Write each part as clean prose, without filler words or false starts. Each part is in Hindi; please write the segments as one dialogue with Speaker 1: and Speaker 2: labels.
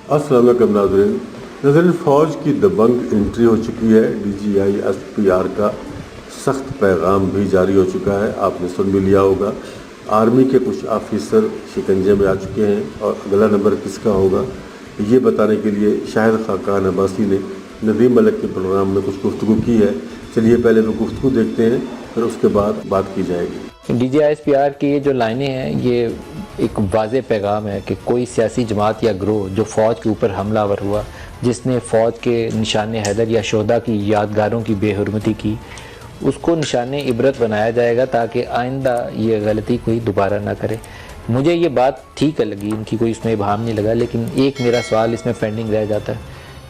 Speaker 1: अस्सलाम वालेकुम नाज़रीन। नाज़रीन, फ़ौज की दबंग एंट्री हो चुकी है। DGI SPR का सख्त पैगाम भी जारी हो चुका है, आपने सुन भी लिया होगा। आर्मी के कुछ ऑफिसर शिकंजे में आ चुके हैं और अगला नंबर किसका होगा ये बताने के लिए शाहिद खाकान अब्बासी ने नदीम मलिक के प्रोग्राम में कुछ गुफ्तगू की है। चलिए पहले वो गुफ्तगू देखते हैं, फिर उसके बाद बात की जाएगी।
Speaker 2: DGI-SPR की ये जो लाइनें हैं, ये एक वाज़े पैगाम है कि कोई सियासी जमात या ग्रोह जो फ़ौज के ऊपर हमलावर हुआ, जिसने फ़ौज के निशान हैदर या शोहदा की यादगारों की बेहुरमती की, उसको निशान इबरत बनाया जाएगा ताकि आइंदा ये गलती कोई दोबारा ना करे। मुझे ये बात ठीक लगी, इनकी कोई इसमें इबाहम नहीं लगा, लेकिन एक मेरा सवाल इसमें पेंडिंग रह जाता है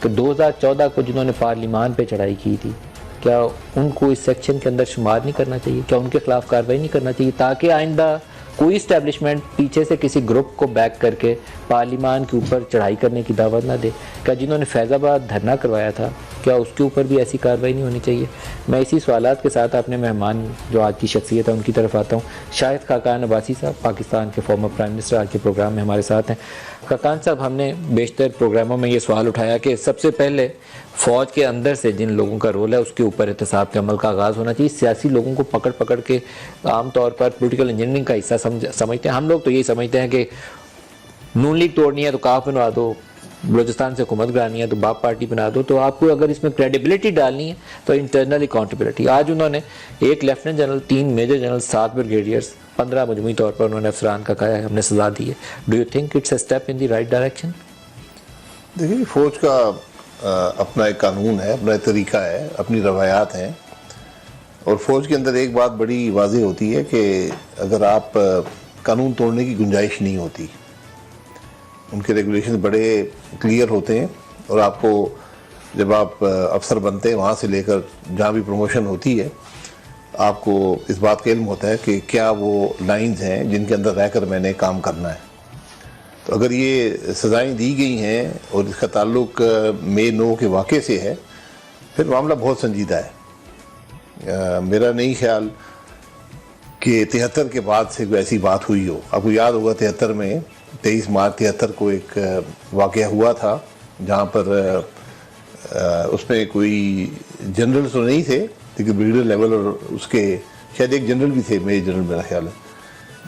Speaker 2: कि 2014 को जिन्होंने पार्लिमान पे चढ़ाई की थी, क्या उनको इस सेक्शन के अंदर शुमार नहीं करना चाहिए? क्या उनके खिलाफ कार्रवाई नहीं करना चाहिए ताकि आइंदा कोई इस्टेब्लिशमेंट पीछे से किसी ग्रुप को बैक करके पार्लिमान के ऊपर चढ़ाई करने की दावत ना दे? क्या जिन्होंने फैज़ाबाद धरना करवाया था, क्या उसके ऊपर भी ऐसी कार्रवाई नहीं होनी चाहिए? मैं इसी सवालात के साथ अपने मेहमान जो आज की शख्सियत है उनकी तरफ आता हूँ। शाहिद खाकान अब्बासी साहब, पाकिस्तान के फॉर्मर प्राइम मिनिस्टर, आज के प्रोग्राम में हमारे साथ हैं। खाकान साहब, हमने बेशतर प्रोग्रामों में ये सवाल उठाया कि सबसे पहले फ़ौज के अंदर से जिन लोगों का रोल है उसके ऊपर एहतसाब के अमल का आगाज़ होना चाहिए। सियासी लोगों को पकड़ पकड़ के आम तौर पर पॉलिटिकल इंजीनियरिंग का हिस्सा समझते हैं। हम लोग तो यही समझते हैं कि नून लीग तोड़नी है तो काफ बनवा दो, बलोचिस्तान से हुकूमत करानी है तो बाप पार्टी बना दो। तो आपको अगर इसमें क्रेडिबिलिटी डालनी है तो इंटरनल अकाउंटेबिलिटी। आज उन्होंने एक lieutenant general, 3 major general, 7 brigadiers, 15 मजमूई तौर पर उन्होंने अफसरान का कहा है हमने सजा दी है। Do you think it's a step in the right direction?
Speaker 3: देखिए, फ़ौज का अपना एक कानून है, अपना एक तरीका है, अपनी रवायात हैं। और फ़ौज के अंदर एक बात बड़ी वाज़ेह होती है कि अगर आप कानून तोड़ने की गुंजाइश नहीं होती, उनके रेगुलेशन बड़े क्लियर होते हैं। और आपको जब आप अफसर बनते हैं वहाँ से लेकर जहाँ भी प्रमोशन होती है, आपको इस बात का इल्म होता है कि क्या वो लाइंस हैं जिनके अंदर रहकर मैंने काम करना है। तो अगर ये सज़ाएँ दी गई हैं और इसका ताल्लुक मे 9 के वाक़े से है, फिर मामला बहुत संजीदा है। मेरा नहीं ख्याल कि 73 के बाद से कोई ऐसी बात हुई हो। आपको याद होगा 73 में 23 मार्च 73 को एक वाक़या हुआ था जहाँ पर उसमें कोई जनरल तो नहीं थे, लेकिन ब्रिगेडियर लेवल और उसके शायद एक जनरल भी थे, मेजर जनरल मेरा ख्याल है।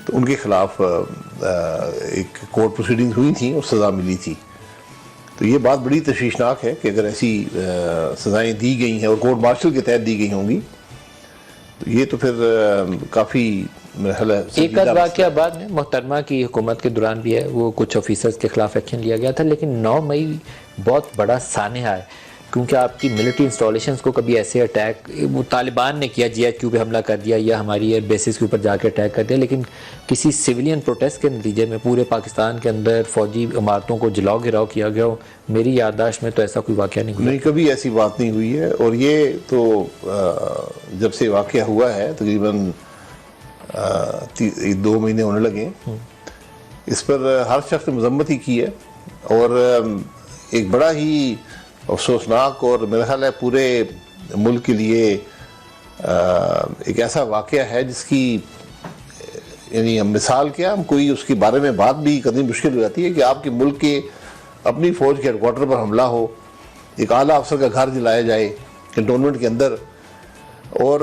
Speaker 3: तो उनके खिलाफ एक कोर्ट प्रोसीडिंग्स हुई थी और सज़ा मिली थी। तो ये बात बड़ी तशवीशनाक है कि अगर ऐसी सज़ाएँ दी गई हैं और कोर्ट मार्शल के तहत दी गई होंगी, तो ये तो फिर काफ़ी
Speaker 2: एक आध वाक़या बाद में मोहतरमा की हुकूमत के दौरान भी है, वो कुछ ऑफिसर्स के खिलाफ एक्शन लिया गया था। लेकिन 9 मई बहुत बड़ा सानहा है, क्योंकि आपकी मिलिट्री इंस्टॉलेशंस को कभी ऐसे अटैक, वो तालिबान ने किया, GHQ पे हमला कर दिया या हमारी एयर बेसिस के ऊपर जाके अटैक कर दिया, लेकिन किसी सिविलियन प्रोटेस्ट के नतीजे में पूरे पाकिस्तान के अंदर फौजी इमारतों को जलाओ गिराव किया गया हो, मेरी याददाश्त में तो ऐसा कोई वाक़या नहीं हुआ।
Speaker 3: नहीं, कभी ऐसी बात नहीं हुई है। और ये तो जब से वाक़या हुआ है तकरीबन 2 महीने होने लगे, इस पर हर शख्स ने मजम्मत ही की है। और एक बड़ा ही अफसोसनाक और मेरा ख्याल है पूरे मुल्क के लिए एक ऐसा वाक़या है जिसकी यानी हम मिसाल क्या, हम कोई उसके बारे में बात भी करनी मुश्किल हो जाती है कि आपके मुल्क के अपनी फ़ौज के हेडक्वार्टर पर हमला हो, एक आला अफसर का घर जलाया जाए कंटोनमेंट के अंदर, और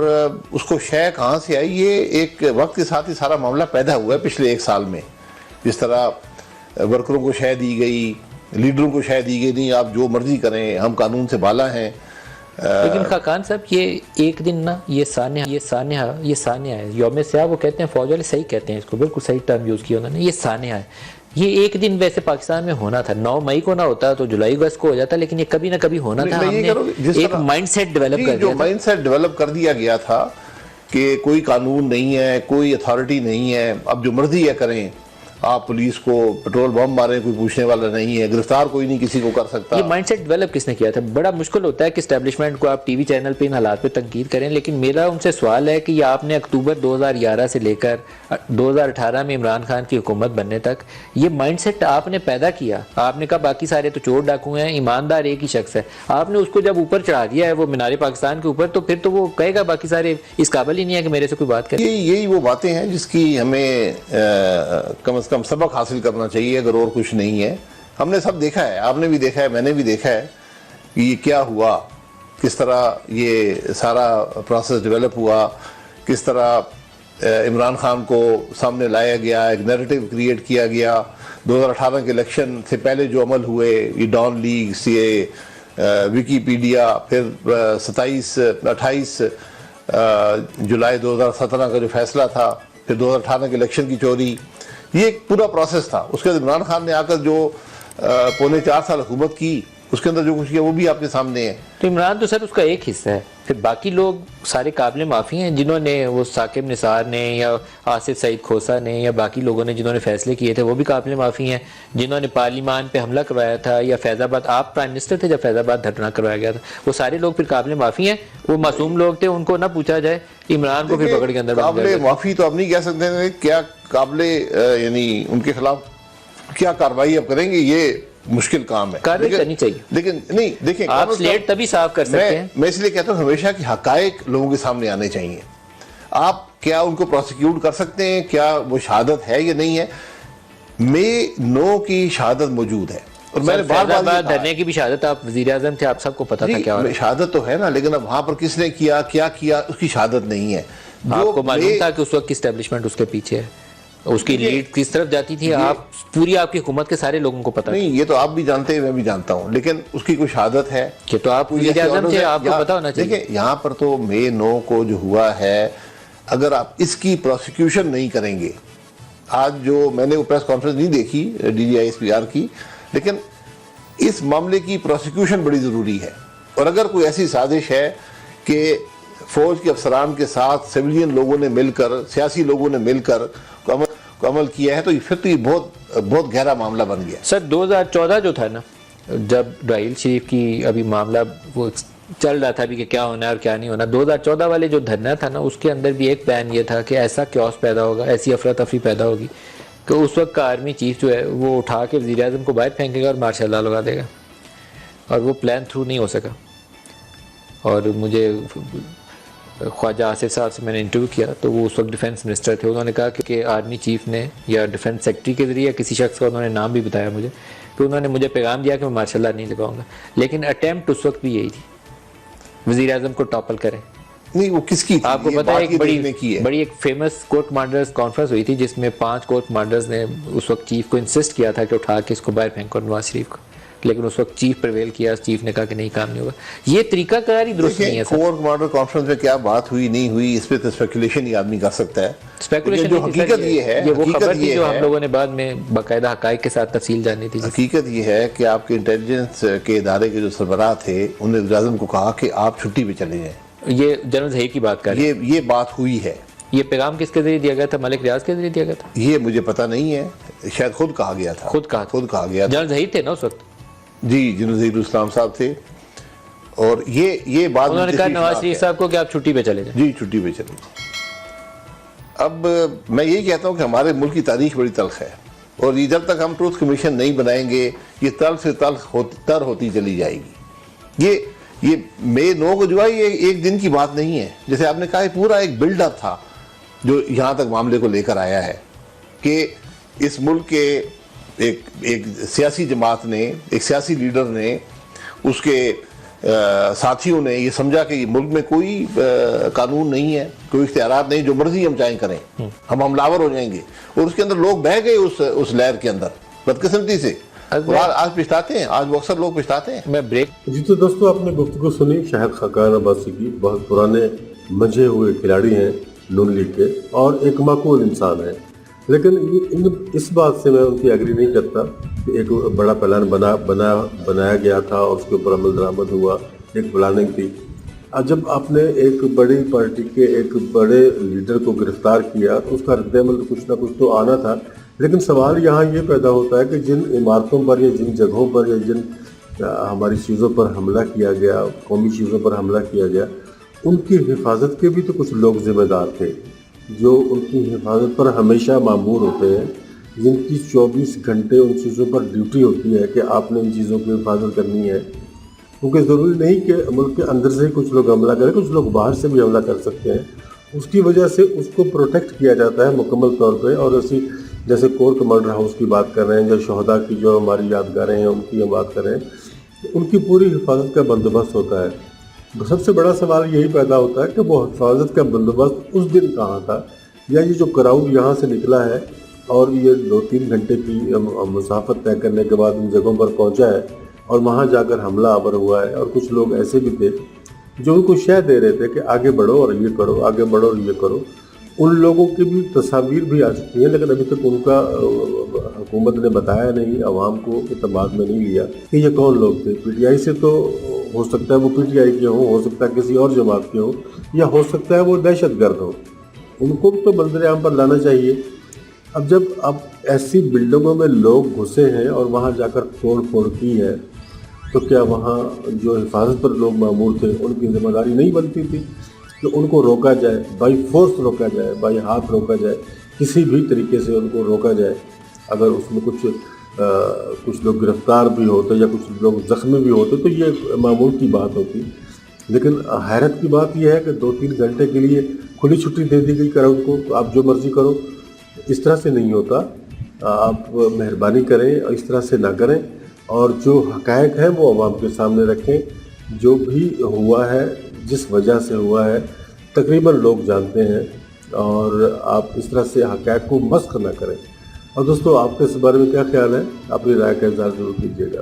Speaker 3: उसको शय कहाँ से आई, ये एक वक्त के साथ ही सारा मामला पैदा हुआ है पिछले 1 साल में। जिस तरह वर्करों को शय दी गई, लीडरों को शय दी गई, नहीं आप जो मर्जी करें, हम कानून से बाला हैं।
Speaker 2: लेकिन खाकान साहब, ये एक दिन ना, ये सान्या है, यौम स्याह वो कहते हैं, फौज वाले सही कहते हैं इसको, बिल्कुल सही टर्म यूज़ किया उन्होंने, ये सान्या है। ये एक दिन वैसे पाकिस्तान में होना था, 9 मई को ना होता तो जुलाई अगस्त को हो जाता, लेकिन ये कभी ना कभी होना था। हमने एक माइंडसेट डेवलप कर दिया,
Speaker 3: माइंडसेट डेवलप कर दिया गया था कि कोई कानून नहीं है, कोई अथॉरिटी नहीं है, अब जो मर्जी है करें। आप पुलिस को पेट्रोल बम मारें, कोई पूछने वाला नहीं है, गिरफ्तार कोई नहीं किसी को कर सकता।
Speaker 2: ये माइंडसेट डेवलप किसने किया था? बड़ा मुश्किल होता है कि एस्टेब्लिशमेंट को आप टीवी चैनल पे इन हालात पे तनकीद करें, लेकिन मेरा उनसे सवाल है कि ये आपने अक्टूबर 2011 से लेकर 2018 में इमरान खान की हुकूमत बनने तक ये माइंडसेट आपने पैदा किया। आपने कहा बाकी सारे तो चोर डाकू हैं, ईमानदार एक ही शख्स है। आपने उसको जब ऊपर चढ़ा दिया है वो मीनारे पाकिस्तान के ऊपर, तो फिर तो वो कहेगा बाकी सारे इस काबिल ही नहीं है कि मेरे से कोई बात करे।
Speaker 3: यही वो बातें हैं जिसकी हमें कम से कम सबक हासिल करना चाहिए, अगर और कुछ नहीं है। हमने सब देखा है, आपने भी देखा है, मैंने भी देखा है कि ये क्या हुआ, किस तरह ये सारा प्रोसेस डेवलप हुआ, किस तरह इमरान खान को सामने लाया गया, एक नैरेटिव क्रिएट किया गया। 2018 के इलेक्शन से पहले जो अमल हुए, ये डॉन लीग, सीए, विकीपीडिया, फिर 28 जुलाई 2017 का जो फैसला था, फिर 2018 के इलेक्शन की चोरी, ये एक पूरा प्रोसेस था। उसके बाद इमरान खान ने आकर जो पौने 4 साल हुकूमत की, उसके अंदर जो कुछ किया वो भी आपके सामने है।
Speaker 2: तो इमरान तो सर उसका एक हिस्सा है, फिर बाकी लोग सारे काबिल माफ़ी हैं जिन्होंने, वो साकिब निसार ने या आसिफ सईद खोसा ने या बाकी लोगों ने जिन्होंने फैसले किए थे वो भी काबिल माफ़ी हैं। जिन्होंने पार्लियामान पे हमला करवाया था या फैज़ाबाद, आप प्राइम मिनिस्टर थे जब फैज़ाबाद धरना करवाया गया था, वो सारे लोग फिर काबिल माफ़ी हैं। वो मासूम लोग थे, उनको ना पूछा जाए, इमरान को फिर पकड़ के अंदर
Speaker 3: काबिल माफ़ी तो अब नहीं कह सकते हैं, क्या काबिल यानी उनके खिलाफ क्या कार्रवाई अब करेंगे, ये मुश्किल काम है,
Speaker 2: कार्रवाई करनी चाहिए।
Speaker 3: लेकिन नहीं, देखें,
Speaker 2: आप स्लेट तभी साफ कर सकते हैं।
Speaker 3: मैं इसलिए कहता हूं हमेशा कि हकायक लोगों के सामने आने चाहिए। आप क्या उनको प्रोसिक्यूट कर सकते हैं, क्या वो शहादत है या नहीं है? में नो की शहादत मौजूद है, और मैंने बार-बार
Speaker 2: धरने की भी शहादत, आप वजीर आजम थे, आप सबको पता था क्या हो रहा है।
Speaker 3: शहादत तो है ना, लेकिन अब वहां पर किसने किया, क्या किया, उसकी शहादत नहीं है।
Speaker 2: आपको मालूम था कि उस वक्त की एस्टेब्लिशमेंट उसके पीछे है, उसकी लीड किस तरफ जाती थी, आप पूरी आपकी हुकूमत के सारे लोगों को पता
Speaker 3: नहीं, ये तो आप भी जानते हैं, मैं भी जानता हूं, लेकिन उसकी कोई शहादत है
Speaker 2: कि तो आप वज़ीर आज़म थे, आपको पता होना चाहिए।
Speaker 3: देखिए, यहाँ पर तो मे नो को जो हुआ है, अगर आप इसकी प्रोसिक्यूशन नहीं करेंगे, आज जो मैंने वो प्रेस कॉन्फ्रेंस नहीं देखी DGI-SPR की, लेकिन इस मामले की प्रोसिक्यूशन बड़ी जरूरी है। और अगर कोई ऐसी साजिश है कि फौज के अफसरान के साथ सिविलियन लोगों ने मिलकर, सियासी लोगों ने मिलकर अमल किया है, तो फिर तो ये बहुत बहुत गहरा मामला बन गया।
Speaker 2: सर 2014 जो था ना, जब राहील शरीफ की अभी मामला वो चल रहा था अभी कि क्या होना है और क्या नहीं होना, 2014 वाले जो धरना था ना, उसके अंदर भी एक प्लान ये था कि ऐसा क्योस पैदा होगा, ऐसी अफरा तफरी पैदा होगी कि उस वक्त का आर्मी चीफ जो है वो उठा के वज़ीर आज़म को बाहर फेंकेगा और मार्शल लॉ लगा देगा, और वो प्लान थ्रू नहीं हो सका। और मुझे ख्वाजा आसिफ साहब से मैंने इंटरव्यू किया, तो वो उस वक्त डिफेंस मिनिस्टर थे, उन्होंने कहा कि आर्मी चीफ ने या डिफेंस सेक्रेटरी के ज़रिए किसी शख्स का, उन्होंने नाम भी बताया मुझे, तो उन्होंने मुझे पैगाम दिया कि मैं मार्शल लॉ नहीं लगाऊंगा। लेकिन अटैम्प्ट उस वक्त भी यही थी, वज़ीर आज़म को टॉपल करें।
Speaker 3: नहीं, वो किसकी थी?
Speaker 2: आपको पता है एक बड़ी एक फेमस कोर्ट कमांडर्स कॉन्फ्रेंस हुई थी जिसमें 5 कोर्ट कमांडर्स ने उस वक्त चीफ को इंसिस्ट किया था कि उठा के इसको बाहर फेंको नवाज शरीफ को, लेकिन उस वक्त चीफ प्रिवेल किया, चीफ ने कहा कि नहीं, काम नहीं होगा। ये तरीका कार ही दुरुस्त नहीं है।
Speaker 3: कोर कमांडर कॉन्फ्रेंस में क्या बात हुई नहीं हुई, इस पे तो स्पेकुलेशन ही आदमी कर सकता है।
Speaker 2: स्पेकुलेशन
Speaker 3: जो हकीकत ये है,
Speaker 2: ये वो खबर थी जो हम लोगों ने बाद में बाकायदा हकायक के साथ तफसील जाननी थी।
Speaker 3: हकीकत ये है कि आपके इंटेलिजेंस के इदारे के जो सरबराह थे, उन्होंने वज़ीर आज़म को कहा कि आप छुट्टी पे चले जाएं।
Speaker 2: ये जनरल ज़हीर की बात कर रहे हैं,
Speaker 3: ये बात हुई है।
Speaker 2: ये पैगाम किसके जरिए दिया गया था? मलिक रियाज के जरिए दिया गया था?
Speaker 3: ये मुझे पता नहीं है, शायद खुद कहा गया था।
Speaker 2: खुद कहा गया। जनरल ज़हीर थे ना उस वक्त?
Speaker 3: जी, जनरल ज़हीर इस्लाम साहब थे, और ये बात
Speaker 2: उन्होंने कहा नवाज शरीफ साहब को कि आप छुट्टी पे चले जाएं।
Speaker 3: जी, छुट्टी पे चले जाएं। अब मैं यही कहता हूँ कि हमारे मुल्क की तारीख बड़ी तल्ख है, और ये जब तक हम ट्रूथ कमीशन नहीं बनाएंगे, ये तल्ख से तल्ख होती चली जाएगी। ये मे नो को जो है, ये एक दिन की बात नहीं है। जैसे आपने कहा, पूरा एक बिल्डअप था जो यहाँ तक मामले को लेकर आया है कि इस मुल्क के एक सियासी जमात ने, एक सियासी लीडर ने, उसके साथियों ने ये समझा कि मुल्क में कोई कानून नहीं है, कोई इख्तियारात नहीं, जो मर्जी हम चाहें करें, हम हमलावर हो जाएंगे, और उसके अंदर लोग बह गए उस लहर के अंदर बदकिस्मती से। आज पछताते हैं, आज वो अक्सर लोग पछताते हैं।
Speaker 2: मैं ब्रेक।
Speaker 1: जी, तो दोस्तों, आपने गुफ्तगू सुनी शाहिद खाकान अब्बासी की। बहुत पुराने मंझे हुए खिलाड़ी हैं नून लीग के, और एक माकूल इंसान है, लेकिन इस बात से मैं उनकी एग्री नहीं करता कि एक बड़ा प्लान बनाया गया था और उसके ऊपर अमल दरामद हुआ, एक प्लानिंग थी। जब आपने एक बड़ी पार्टी के एक बड़े लीडर को गिरफ्तार किया तो उसका रद्द-ए-अमल कुछ ना कुछ तो आना था। लेकिन सवाल यहाँ ये पैदा होता है कि जिन इमारतों पर या जिन जगहों पर या जिन हमारी चीज़ों पर हमला किया गया, कौमी चीज़ों पर हमला किया गया, उनकी हिफाजत के भी तो कुछ लोग जिम्मेदार थे, जो उनकी हिफाजत पर हमेशा मामूर होते हैं, जिनकी 24 घंटे उन चीज़ों पर ड्यूटी होती है कि आपने इन चीज़ों की हिफाजत करनी है। क्योंकि ज़रूरी नहीं कि मुल्क के अंदर से ही कुछ लोग हमला करें, कुछ लोग बाहर से भी हमला कर सकते हैं। उसकी वजह से उसको प्रोटेक्ट किया जाता है मुकम्मल तौर पे, और ऐसी जैसे कोर्क मर्डर हाउस की बात कर रहे हैं, जो शहदा की जो हमारी यादगारें हैं उनकी हम बात कर रहे हैं, तो उनकी पूरी हिफाजत का बंदोबस्त होता है। तो सबसे बड़ा सवाल यही पैदा होता है कि वो हिफाजत का बंदोबस्त उस दिन कहाँ था, या ये जो क्राउड यहाँ से निकला है और ये 2-3 घंटे की मुसाफत तय करने के बाद इन जगहों पर पहुँचा है और वहाँ जाकर हमला आवर हुआ है। और कुछ लोग ऐसे भी थे जो उनको शय दे रहे थे कि आगे बढ़ो और ये करो, आगे बढ़ो और ये करो। उन लोगों की भी तस्वीर भी आ चुकी है, लेकिन अभी तक उनका हुकूमत ने बताया नहीं, आवाम को इत्तेमाद में नहीं लिया कि ये कौन लोग थे। पीटीआई से तो हो सकता है वो पीटीआई के हों, हो सकता है किसी और जमात के हों, या हो सकता है वो दहशतगर्द हों। उनको तो मंजर आम पर लाना चाहिए। अब जब आप ऐसी बिल्डिंगों में लोग घुसे हैं और वहाँ जाकर तोड़ फोड़ की है, तो क्या वहाँ जो हिफाजत पर लोग मामूर थे उनकी जिम्मेदारी नहीं बनती थी कि उनको रोका जाए, बाई फोर्स रोका जाए, बाई हाथ रोका जाए, किसी भी तरीके से उनको रोका जाए। अगर उसमें कुछ लोग गिरफ्तार भी होते या कुछ लोग ज़ख्मी भी होते तो ये मामूल की बात होती। लेकिन हैरत की बात यह है कि 2-3 घंटे के लिए खुली छुट्टी दे दी गई क्राउड को, तो आप जो मर्ज़ी करो। इस तरह से नहीं होता। आप मेहरबानी करें और इस तरह से ना करें, और जो हक़ाइक़ हैं वो आवाम के सामने रखें। जो भी हुआ है, जिस वजह से हुआ है, तकरीबन लोग जानते हैं, और आप इस तरह से हक़ाइक़ को मस्ख़ ना करें। और दोस्तों, आपके इस बारे में क्या ख्याल है? अपनी राय का इज़हार ज़रूर कीजिएगा।